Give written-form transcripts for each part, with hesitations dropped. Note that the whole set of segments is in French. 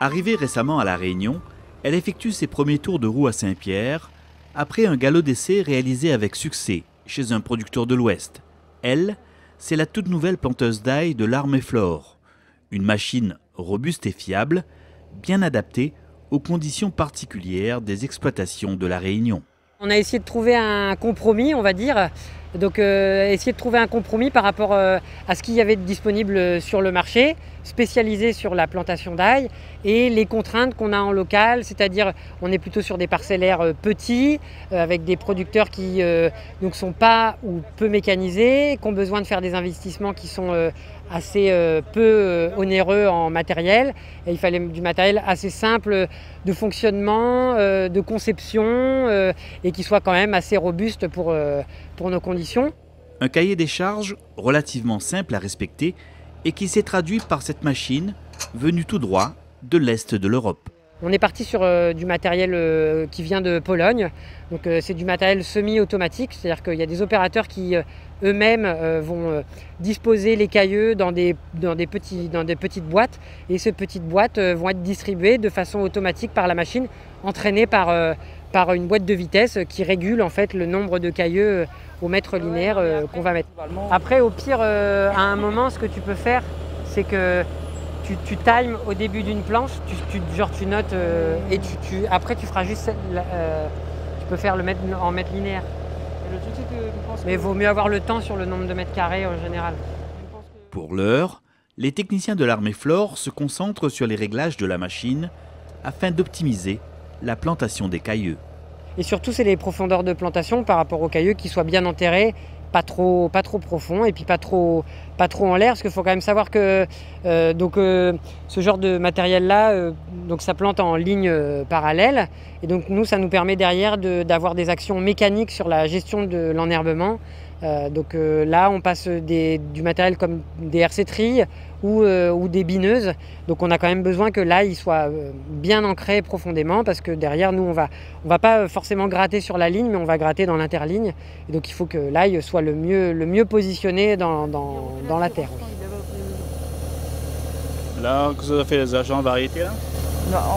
Arrivée récemment à La Réunion, elle effectue ses premiers tours de roue à Saint-Pierre, après un galop d'essai réalisé avec succès chez un producteur de l'Ouest. Elle, c'est la toute nouvelle planteuse d'ail de l'Armée Flore, une machine robuste et fiable, bien adaptée aux conditions particulières des exploitations de La Réunion. On a essayé de trouver un compromis, on va dire. Donc essayer de trouver un compromis par rapport à ce qu'il y avait de disponible sur le marché, spécialisé sur la plantation d'ail, et les contraintes qu'on a en local, c'est-à-dire on est plutôt sur des parcellaires petits, avec des producteurs qui ne sont pas ou peu mécanisés, qui ont besoin de faire des investissements qui sont assez peu onéreux en matériel. Et il fallait du matériel assez simple de fonctionnement, de conception, et qui soit quand même assez robuste pour nos conditions. Un cahier des charges relativement simple à respecter et qui s'est traduit par cette machine venue tout droit de l'Est de l'Europe. On est parti sur du matériel qui vient de Pologne. Donc c'est du matériel semi-automatique, c'est-à-dire qu'il y a des opérateurs qui eux-mêmes vont disposer les cailleux dans des petites boîtes, et ces petites boîtes vont être distribuées de façon automatique par la machine, entraînée par une boîte de vitesse qui régule en fait le nombre de cailleux au mètre linéaire qu'on va mettre. Après, au pire, à un moment, ce que tu peux faire, c'est que tu times au début d'une planche, tu notes et après tu feras juste tu peux faire en mètre linéaire. Mais il vaut mieux avoir le temps sur le nombre de mètres carrés en général. Pour l'heure, les techniciens de l'Armée Flore se concentrent sur les réglages de la machine afin d'optimiser la plantation des cailleux. Et surtout, c'est les profondeurs de plantation par rapport aux cailleux qui soient bien enterrés, pas trop profond, et puis pas trop en l'air, parce qu'il faut quand même savoir que ce genre de matériel là, donc ça plante en ligne parallèle, et donc nous ça nous permet derrière d'avoir des actions mécaniques sur la gestion de l'enherbement. Là on passe du matériel comme des hersétries ou des bineuses, donc on a quand même besoin que l'ail soit bien ancré profondément, parce que derrière nous on va pas forcément gratter sur la ligne, mais on va gratter dans l'interligne, et donc il faut que l'ail soit le mieux positionné dans la terre. Là, vous avez fait les achats en variété là?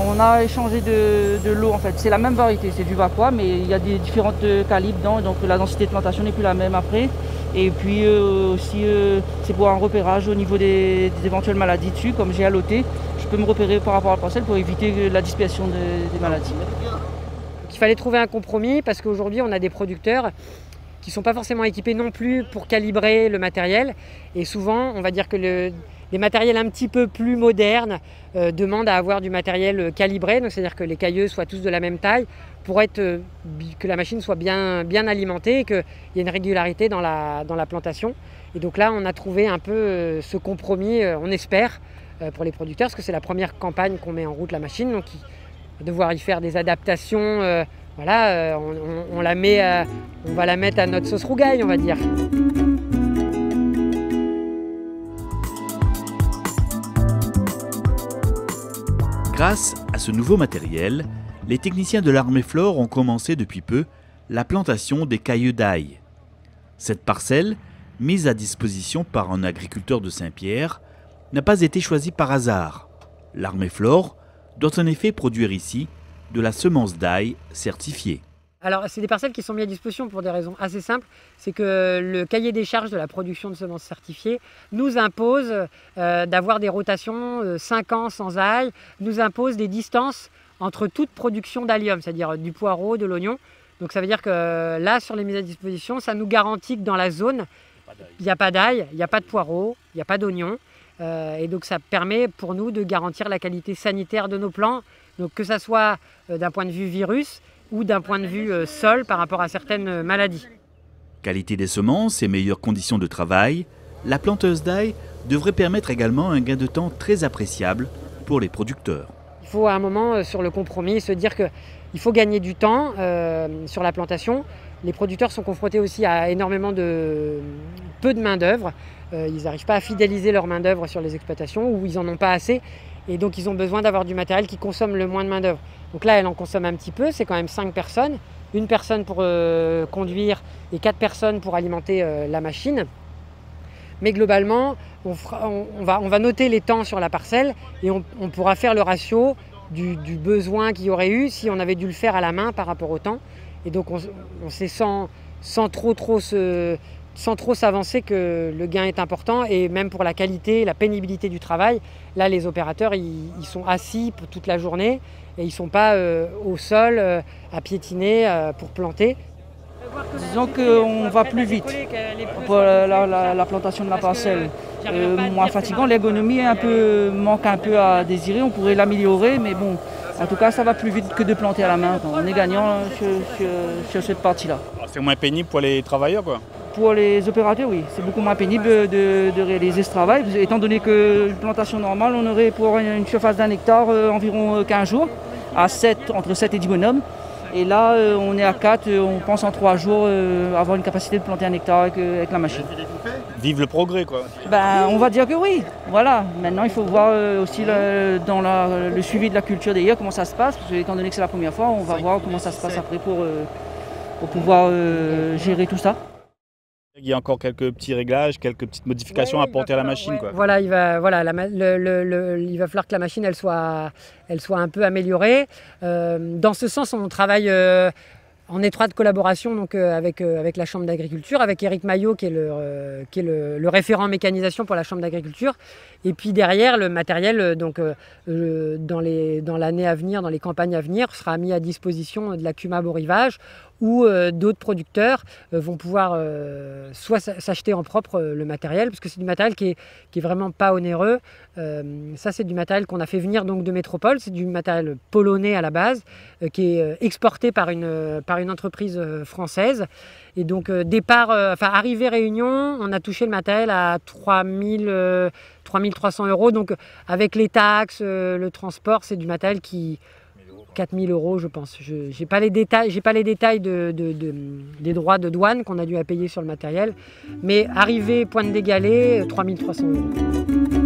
On a échangé de l'eau en fait, c'est la même variété, c'est du Vaqua, mais il y a des différents calibres dedans, donc la densité de plantation n'est plus la même après. Et puis aussi c'est pour un repérage au niveau des éventuelles maladies dessus, comme j'ai alloté, je peux me repérer par rapport à la parcelle pour éviter la dispersion des maladies. Il fallait trouver un compromis, parce qu'aujourd'hui on a des producteurs qui ne sont pas forcément équipés non plus pour calibrer le matériel, et souvent on va dire que les matériels un petit peu plus modernes demandent à avoir du matériel calibré, donc c'est-à-dire que les cailleux soient tous de la même taille pour que la machine soit bien alimentée et qu'il y ait une régularité dans la plantation. Et donc là, on a trouvé un peu ce compromis, on espère, pour les producteurs, parce que c'est la première campagne qu'on met en route la machine, donc il va devoir y faire des adaptations. Voilà, on va la mettre à notre sauce rougaille, on va dire. Grâce à ce nouveau matériel, les techniciens de l'Armée Flore ont commencé depuis peu la plantation des cailleux d'ail. Cette parcelle, mise à disposition par un agriculteur de Saint-Pierre, n'a pas été choisie par hasard. L'Armée Flore doit en effet produire ici de la semence d'ail certifiée. Alors, c'est des parcelles qui sont mises à disposition pour des raisons assez simples. C'est que le cahier des charges de la production de semences certifiées nous impose d'avoir des rotations 5 ans sans ail, nous impose des distances entre toute production d'allium, c'est-à-dire du poireau, de l'oignon. Donc ça veut dire que là, sur les mises à disposition, ça nous garantit que dans la zone, il n'y a pas d'ail, il n'y a pas de poireau, il n'y a pas d'oignon. Et donc ça permet pour nous de garantir la qualité sanitaire de nos plants, donc que ça soit d'un point de vue virus, ou d'un point de vue sol par rapport à certaines maladies. Qualité des semences et meilleures conditions de travail, la planteuse d'ail devrait permettre également un gain de temps très appréciable pour les producteurs. Il faut à un moment, sur le compromis, se dire qu'il faut gagner du temps sur la plantation. Les producteurs sont confrontés aussi à énormément peu de main-d'œuvre. Ils n'arrivent pas à fidéliser leur main-d'œuvre sur les exploitations, ou ils n'en ont pas assez. Et donc ils ont besoin d'avoir du matériel qui consomme le moins de main-d'œuvre. Donc là, elle en consomme un petit peu, c'est quand même 5 personnes. Une personne pour conduire et 4 personnes pour alimenter la machine. Mais globalement, on va noter les temps sur la parcelle et on pourra faire le ratio du besoin qu'il y aurait eu si on avait dû le faire à la main par rapport au temps. Et donc on sait sans trop s'avancer que le gain est important, et même pour la qualité, la pénibilité du travail. Là, les opérateurs, ils sont assis pour toute la journée et ils ne sont pas au sol à piétiner pour planter. Disons qu'on va plus vite pour la plantation de la parcelle. Moins fatigant, l'ergonomie manque un peu à désirer, on pourrait l'améliorer, mais bon, en tout cas ça va plus vite que de planter à la main. On est gagnant sur cette partie-là. C'est moins pénible pour les travailleurs, quoi. Pour les opérateurs, oui, c'est beaucoup moins pénible de réaliser ce travail, étant donné que une plantation normale, on aurait pour une surface d'1 hectare environ 15 jours, entre 7 et 10 bonhommes. Et là, on est à 4, on pense en 3 jours avoir une capacité de planter 1 hectare avec la machine. Vive le progrès, quoi. Ben, on va dire que oui, voilà. Maintenant, il faut voir aussi dans le suivi de la culture d'ailleurs comment ça se passe, parce que étant donné que c'est la première fois, on va voir comment ça se passe après pour pouvoir gérer tout ça. Il y a encore quelques petits réglages, quelques petites modifications à apporter à la machine, quoi. Voilà, il va falloir que la machine elle soit un peu améliorée. Dans ce sens, on travaille en étroite collaboration donc, avec la Chambre d'agriculture, avec Éric Maillot qui est le référent mécanisation pour la Chambre d'agriculture. Et puis derrière, le matériel dans l'année à venir, dans les campagnes à venir, sera mis à disposition de la CUMAB au rivage, où d'autres producteurs vont pouvoir soit s'acheter en propre le matériel, parce que c'est du matériel qui est vraiment pas onéreux. Ça, c'est du matériel qu'on a fait venir donc de métropole, c'est du matériel polonais à la base, qui est exporté par une entreprise française. Et donc arrivé Réunion, on a touché le matériel à 3300 €. Donc avec les taxes, le transport, c'est du matériel qui 4 000 €, je pense. Je n'ai pas les détails, des droits de douane qu'on a dû à payer sur le matériel. Mais arrivé Pointe des Galets, 3 300 €.